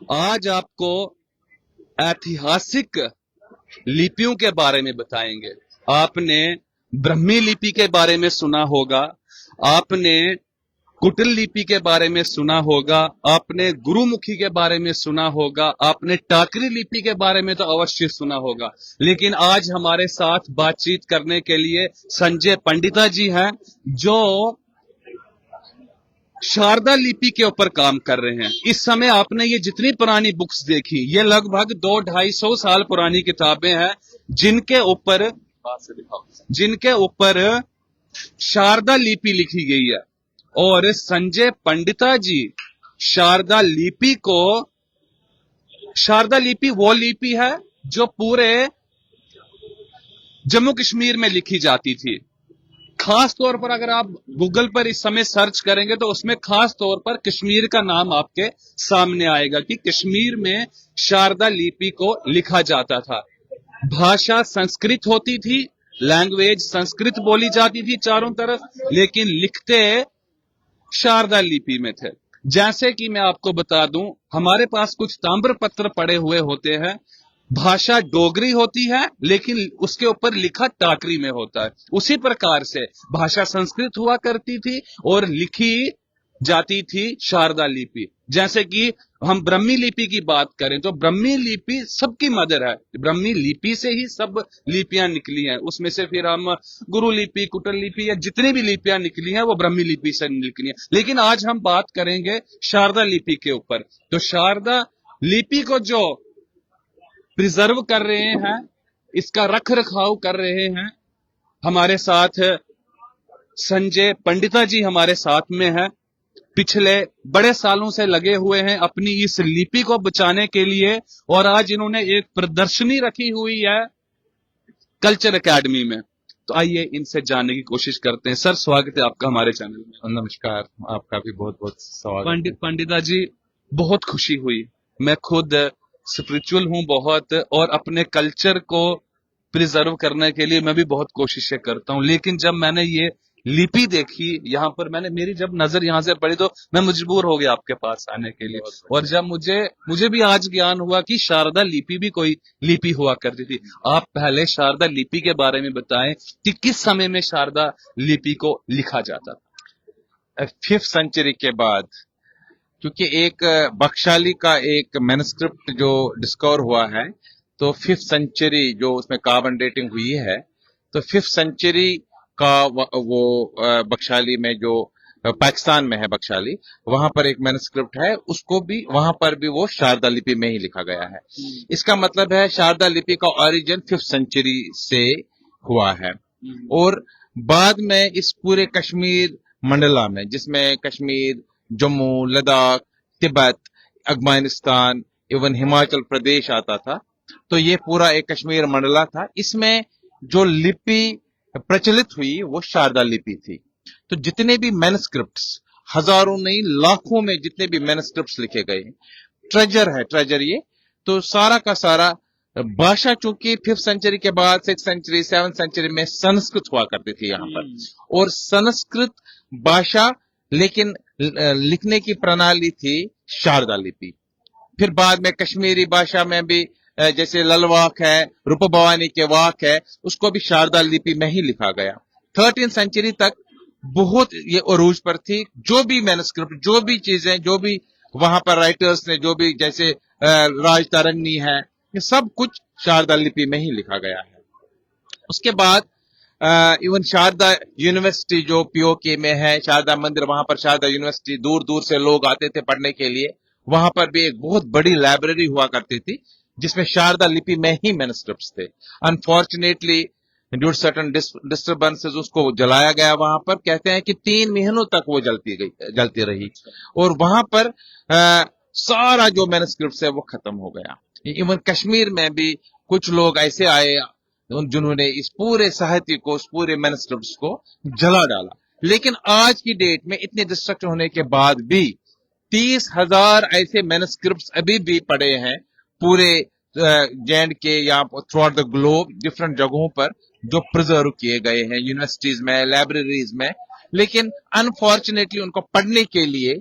आज आपको ऐतिहासिक लिपियों के बारे में बताएंगे। आपने ब्रह्मी लिपि के बारे में सुना होगा, आपने कुटिल लिपि के बारे में सुना होगा, आपने गुरुमुखी के बारे में सुना होगा, आपने टाकरी लिपि के बारे में तो अवश्य सुना होगा। लेकिन आज हमारे साथ बातचीत करने के लिए संजय पंडिता जी हैं, जो शारदा लिपि के ऊपर काम कर रहे हैं। इस समय आपने ये जितनी पुरानी बुक्स देखी, ये लगभग 200-250 साल पुरानी किताबें हैं जिनके ऊपर शारदा लिपि लिखी गई है। और संजय पंडिता जी शारदा लिपि वो लिपि है जो पूरे जम्मू कश्मीर में लिखी जाती थी। खास तौर पर अगर आप गूगल पर इस समय सर्च करेंगे तो उसमें खास तौर पर कश्मीर का नाम आपके सामने आएगा कि कश्मीर में शारदा लिपि को लिखा जाता था। भाषा संस्कृत होती थी, लैंग्वेज संस्कृत बोली जाती थी चारों तरफ, लेकिन लिखते शारदा लिपि में थे। जैसे कि मैं आपको बता दूं, हमारे पास कुछ ताम्र पत्र पड़े हुए होते हैं, भाषा डोगरी होती है लेकिन उसके ऊपर लिखा टाकरी में होता है। उसी प्रकार से भाषा संस्कृत हुआ करती थी और लिखी जाती थी शारदा लिपि। जैसे कि हम ब्रह्मी लिपि की बात करें तो ब्रह्मी लिपि सबकी मदर है। ब्रह्मी लिपि से ही सब लिपियां निकली हैं। उसमें से फिर हम गुरु लिपि, कुटिल लिपि या जितनी भी लिपियां निकली हैं वो ब्रह्मी लिपि से निकली हैं। लेकिन आज हम बात करेंगे शारदा लिपि के ऊपर। तो शारदा लिपि को जो प्रिजर्व कर रहे हैं, इसका रख रखाव कर रहे हैं, हमारे साथ संजय पंडिता जी हमारे साथ में है। पिछले बड़े सालों से लगे हुए हैं अपनी इस लिपि को बचाने के लिए, और आज इन्होंने एक प्रदर्शनी रखी हुई है कल्चर एकेडमी में। तो आइए इनसे जानने की कोशिश करते हैं। सर, स्वागत है आपका हमारे चैनल में। नमस्कार, आपका भी बहुत बहुत स्वागत है। पंडिता जी, बहुत खुशी हुई। मैं खुद स्पिरिचुअल हूं बहुत, और अपने कल्चर को प्रिजर्व करने के लिए मैं भी बहुत कोशिशें करता हूं। लेकिन जब मैंने ये लिपि देखी यहाँ पर, मेरी जब नजर यहाँ से पड़ी तो मैं मजबूर हो गया आपके पास आने के लिए। और जब मुझे भी आज ज्ञान हुआ कि शारदा लिपि भी कोई लिपि हुआ करती थी। आप पहले शारदा लिपि के बारे में बताएं कि किस समय में शारदा लिपि को लिखा जाता था। 5th सेंचुरी के बाद, क्योंकि एक बख्शाली का एक मैन्युस्क्रिप्ट जो डिस्कवर हुआ है, तो 5th सेंचुरी जो उसमें कार्बन डेटिंग हुई है, तो 5th सेंचुरी का वो बख्शाली में जो पाकिस्तान में है बख्शाली, वहां पर एक मैन्युस्क्रिप्ट है, उसको भी वहां पर भी वो शारदा लिपि में ही लिखा गया है। इसका मतलब है शारदा लिपि का ओरिजिन 5th सेंचुरी से हुआ है। और बाद में इस पूरे कश्मीर मंडला में, जिसमें कश्मीर, जम्मू, लद्दाख, तिब्बत, अफगानिस्तान, इवन हिमाचल प्रदेश आता था, तो ये पूरा एक कश्मीर मंडला था। इसमें जो लिपि प्रचलित हुई वो शारदा लिपि थी। तो जितने भी मैन्युस्क्रिप्ट्स, हजारों नहीं लाखों में जितने भी मैन्युस्क्रिप्ट्स लिखे गए, ट्रेजर ये, तो सारा का सारा भाषा, चूंकि 5th सेंचुरी के बाद 6th सेंचुरी, 7th सेंचुरी में संस्कृत हुआ करती थी यहाँ पर, और संस्कृत भाषा, लेकिन लिखने की प्रणाली थी शारदा लिपि। फिर बाद में कश्मीरी भाषा में भी जैसे ललवाक है, रूप भवानी के वाक है, उसको भी शारदा लिपि में ही लिखा गया। 13th सेंचुरी तक बहुत ये अरूज पर थी। जो भी मैन्युस्क्रिप्ट, जो भी चीजें, जो भी वहां पर राइटर्स ने, जो भी जैसे राज तरंगनी है, ये सब कुछ शारदा लिपि में ही लिखा गया है। उसके बाद इवन शारदा यूनिवर्सिटी जो पीओके में है, शारदा मंदिर, वहां पर शारदा यूनिवर्सिटी, दूर दूर से लोग आते थे पढ़ने के लिए। वहां पर भी एक बहुत बड़ी लाइब्रेरी हुआ करती थी जिसमें शारदा लिपि में ही मैन्युस्क्रिप्ट्स थे। Unfortunately due to certain disturbances उसको जलाया गया वहां पर। कहते हैं कि 3 महीनों तक वो जलती रही, और वहां पर सारा जो मैन्युस्क्रिप्ट्स है वो खत्म हो गया। इवन कश्मीर में भी कुछ लोग ऐसे आए जिन्होंने इस पूरे साहित्य को, इस पूरे मैन्युस्क्रिप्ट्स को जला डाला। लेकिन आज की डेट में इतने डिस्ट्रक्शन होने के बाद भी 30,000 ऐसे मैन्युस्क्रिप्ट्स अभी भी पड़े हैं पूरे जैंड के या through out the globe, different जगहों पर, जो प्रिजर्व किए गए हैं यूनिवर्सिटीज में, लाइब्रेरीज में। लेकिन अनफॉर्चुनेटली उनको पढ़ने के लिए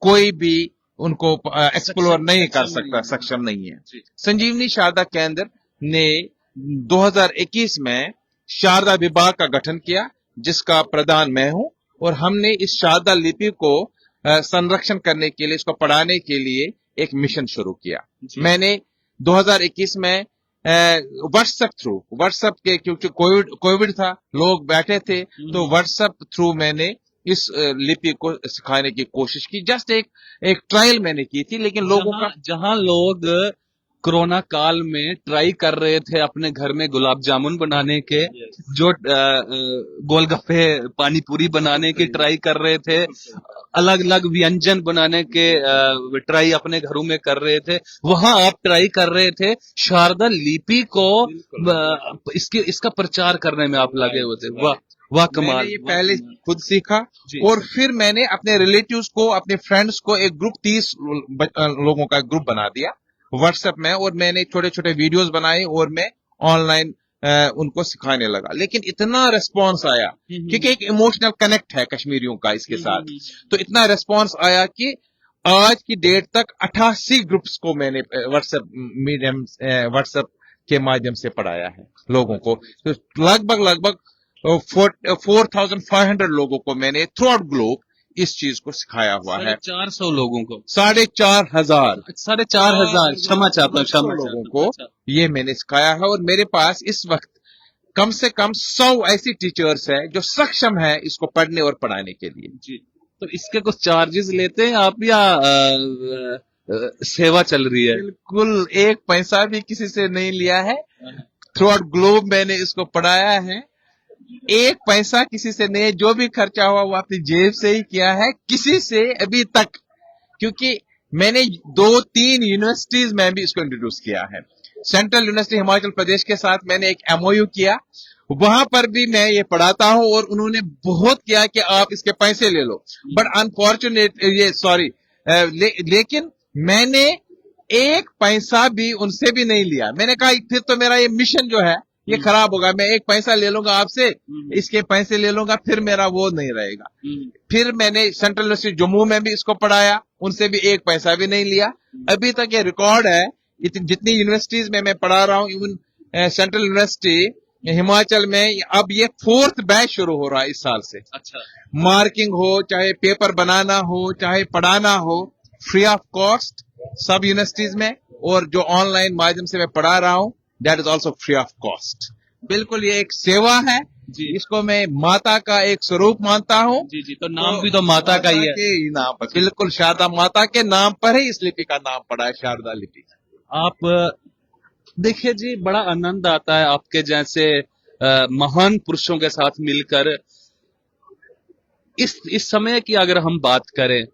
कोई भी उनको एक्सप्लोर नहीं कर सक्षम सकता, नहीं है। सक्षम नहीं है। जी। संजीवनी शारदा केंद्र ने 2021 में शारदा विभाग का गठन किया, जिसका प्रधान मैं हूं, और हमने इस शारदा लिपि को संरक्षण करने के लिए, इसको पढ़ाने के लिए एक मिशन शुरू किया। जी। मैंने 2021 में व्हाट्सएप के, क्योंकि कोविड था, लोग बैठे थे, तो व्हाट्सएप थ्रू मैंने इस लिपि को सिखाने की कोशिश की। जस्ट एक ट्रायल मैंने की थी, लेकिन लोगों का जहां लोग कोरोना काल में ट्राई कर रहे थे अपने घर में गुलाब जामुन बनाने के, जो गोलगप्पे पानी पूरी बनाने की ट्राई कर रहे थे, अलग अलग व्यंजन बनाने के ट्राई अपने घरों में कर रहे थे, वहां आप ट्राई कर रहे थे शारदा लिपि को इसका प्रचार करने में आप लगे हुए थे। वाह वाह, कमाल। मैंने ये पहले खुद सीखा, और फिर मैंने अपने रिलेटिव्स को, अपने फ्रेंड्स को एक ग्रुप 30 लोगों का ग्रुप बना दिया व्हाट्सएप में, और मैंने छोटे छोटे वीडियोस बनाए और मैं ऑनलाइन उनको सिखाने लगा। लेकिन इतना रिस्पॉन्स आया, क्योंकि एक इमोशनल कनेक्ट है कश्मीरियों का इसके साथ, तो इतना रिस्पॉन्स आया कि आज की डेट तक 88 ग्रुप्स को मैंने व्हाट्सएप के माध्यम से पढ़ाया है लोगों को। तो लगभग 4,500 लोगों को मैंने थ्रू आउट ग्लोब इस चीज को सिखाया हुआ है। 400 लोगों को, 4,500 क्षमा चाहता हूँ लोगों को ये मैंने सिखाया है। और मेरे पास इस वक्त कम से कम 100 ऐसी टीचर्स हैं जो सक्षम है इसको पढ़ने और पढ़ाने के लिए। जी। तो इसके कुछ चार्जेस लेते हैं आप, या सेवा चल रही है? बिल्कुल, एक पैसा भी किसी से नहीं लिया है। थ्रू आउट ग्लोब मैंने इसको पढ़ाया है, एक पैसा किसी से नहीं, जो भी खर्चा हुआ वो अपनी जेब से ही किया है, किसी से अभी तक। क्योंकि मैंने 2-3 यूनिवर्सिटीज में भी इसको इंट्रोड्यूस किया है। सेंट्रल यूनिवर्सिटी हिमाचल प्रदेश के साथ मैंने एक MOU किया, वहां पर भी मैं ये पढ़ाता हूं, और उन्होंने बहुत किया कि आप इसके पैसे ले लो, बट अनफॉर्चुनेट लेकिन मैंने एक पैसा भी उनसे भी नहीं लिया। मैंने कहा फिर तो मेरा ये मिशन जो है ये खराब होगा, मैं एक पैसा ले लूंगा आपसे, इसके पैसे ले लूंगा, फिर मेरा वो नहीं रहेगा। फिर मैंने सेंट्रल यूनिवर्सिटी जम्मू में भी इसको पढ़ाया, उनसे भी एक पैसा भी नहीं लिया। अभी तक ये रिकॉर्ड है, जितनी यूनिवर्सिटीज में मैं पढ़ा रहा हूँ, इवन सेंट्रल यूनिवर्सिटी हिमाचल में अब ये 4th बैच शुरू हो रहा है इस साल से। अच्छा। मार्किंग हो, चाहे पेपर बनाना हो, चाहे पढ़ाना हो, फ्री ऑफ कॉस्ट सब यूनिवर्सिटीज में, और जो ऑनलाइन माध्यम से मैं पढ़ा रहा हूँ that is also free of cost. बिल्कुल ये एक सेवा है जी। इसको मैं माता का एक स्वरूप मानता हूँ। जी। तो नाम भी तो माता का ही है। के नाम पर, बिल्कुल शारदा माता के नाम पर ही इस लिपि का नाम पड़ा है, शारदा लिपि। आप देखिए जी, बड़ा आनंद आता है आपके जैसे महान पुरुषों के साथ मिलकर। इस समय की अगर हम बात करें,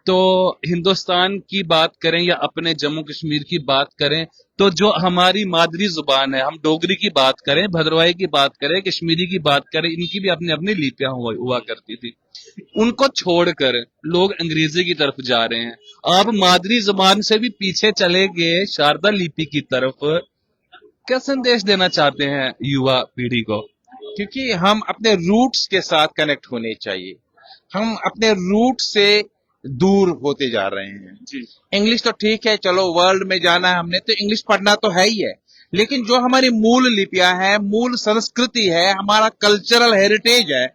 तो हिंदुस्तान की बात करें या अपने जम्मू कश्मीर की बात करें, तो जो हमारी मादरी जुबान है, हम डोगरी की बात करें, भद्रवाही की बात करें, कश्मीरी की बात करें, इनकी भी अपनी अपनी लिपियां हुआ करती थी। उनको छोड़कर लोग अंग्रेजी की तरफ जा रहे हैं। आप मादरी जुबान से भी पीछे चले गए शारदा लिपि की तरफ। क्या संदेश देना चाहते हैं युवा पीढ़ी को? क्योंकि हम अपने रूट्स के साथ कनेक्ट होने चाहिए, हम अपने रूट से दूर होते जा रहे हैं जी। इंग्लिश तो ठीक है, चलो वर्ल्ड में जाना है हमने, तो इंग्लिश पढ़ना तो है ही है, लेकिन जो हमारी मूल लिपियां हैं, मूल संस्कृति है, हमारा कल्चरल हेरिटेज है,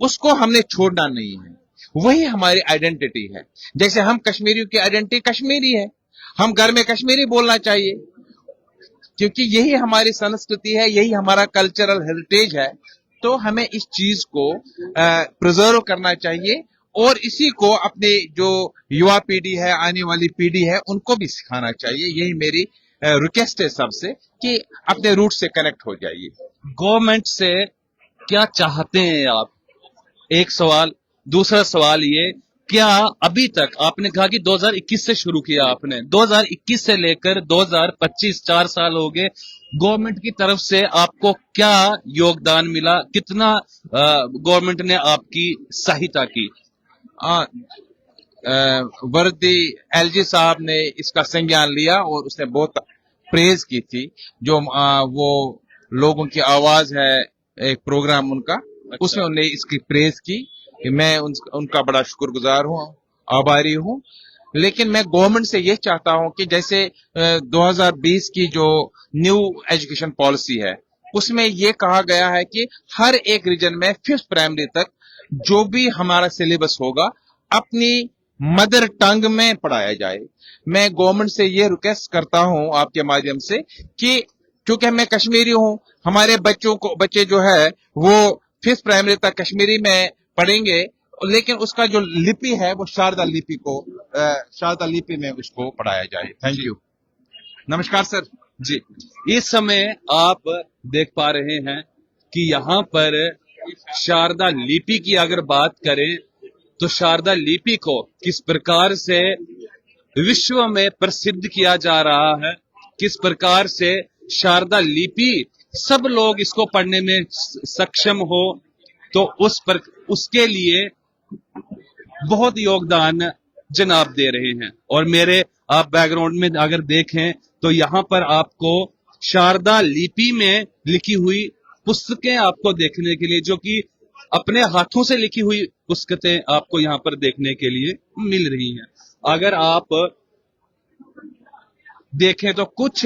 उसको हमने छोड़ना नहीं है। वही हमारी आइडेंटिटी है। जैसे हम कश्मीरियों की आइडेंटिटी कश्मीरी है, हम घर में कश्मीरी बोलना चाहिए, क्योंकि यही हमारी संस्कृति है, यही हमारा कल्चरल हेरिटेज है। तो हमें इस चीज को प्रिजर्व करना चाहिए, और इसी को अपने जो युवा पीढ़ी है, आने वाली पीढ़ी है, उनको भी सिखाना चाहिए। यही मेरी रिक्वेस्ट है सबसे, कि अपने रूट से कनेक्ट हो जाइए। गवर्नमेंट से क्या चाहते हैं आप? एक सवाल। दूसरा सवाल ये, क्या अभी तक आपने कहा कि 2021 से शुरू किया आपने, 2021 से लेकर 2025 4 साल हो गए, गवर्नमेंट की तरफ से आपको क्या योगदान मिला? कितना गवर्नमेंट ने आपकी सहायता की? वर्दी LG साहब ने इसका संज्ञान लिया और उसने बहुत प्रेज की थी। जो वो लोगों की आवाज है, एक प्रोग्राम उनका, अच्छा। उसमें उन्होंने इसकी प्रेज की। मैं उनका बड़ा शुक्रगुजार हूँ, आभारी हूँ। लेकिन मैं गवर्नमेंट से ये चाहता हूं कि जैसे 2020 की जो न्यू एजुकेशन पॉलिसी है उसमें ये कहा गया है कि हर एक रीजन में 5th प्राइमरी तक जो भी हमारा सिलेबस होगा अपनी मदर टंग में पढ़ाया जाए। मैं गवर्नमेंट से ये रिक्वेस्ट करता हूं आपके माध्यम से कि क्योंकि मैं कश्मीरी हूं, हमारे बच्चे जो है वो 5th प्राइमरी तक कश्मीरी में पढ़ेंगे, लेकिन उसका जो लिपि है वो शारदा लिपि में उसको पढ़ाया जाए। Thank you. नमस्कार सर जी। इस समय आप देख पा रहे हैं कि यहाँ पर शारदा लिपि की अगर बात करें तो शारदा लिपि को किस प्रकार से विश्व में प्रसिद्ध किया जा रहा है, किस प्रकार से शारदा लिपि सब लोग इसको पढ़ने में सक्षम हो, तो उसके लिए बहुत योगदान जनाब दे रहे हैं। और मेरे आप बैकग्राउंड में अगर देखें तो यहाँ पर आपको शारदा लिपि में लिखी हुई पुस्तकें आपको देखने के लिए, जो कि अपने हाथों से लिखी हुई पुस्तकें आपको यहाँ पर देखने के लिए मिल रही हैं। अगर आप देखें तो कुछ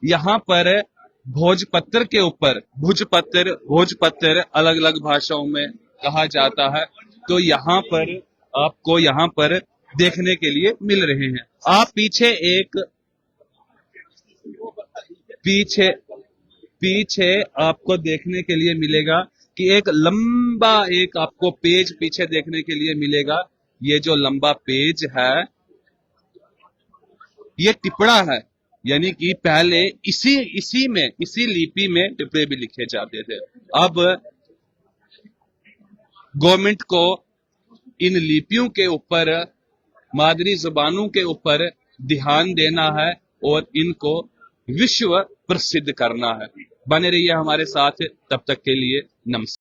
यहाँ पर भोजपत्र के ऊपर भोजपत्र अलग अलग भाषाओं में कहा जाता है, तो यहाँ पर आपको यहाँ पर देखने के लिए मिल रहे हैं। आप पीछे आपको देखने के लिए मिलेगा कि एक लंबा एक आपको पेज पीछे देखने के लिए मिलेगा। ये जो लंबा पेज है ये टिपड़ा है, यानी कि पहले इसी लिपि में टिपड़े भी लिखे जाते थे। अब गवर्नमेंट को इन लिपियों के ऊपर, मादरी जुबानों के ऊपर ध्यान देना है और इनको विश्व प्रसिद्ध करना है। बने रहिए हमारे साथ, तब तक के लिए नमस्कार।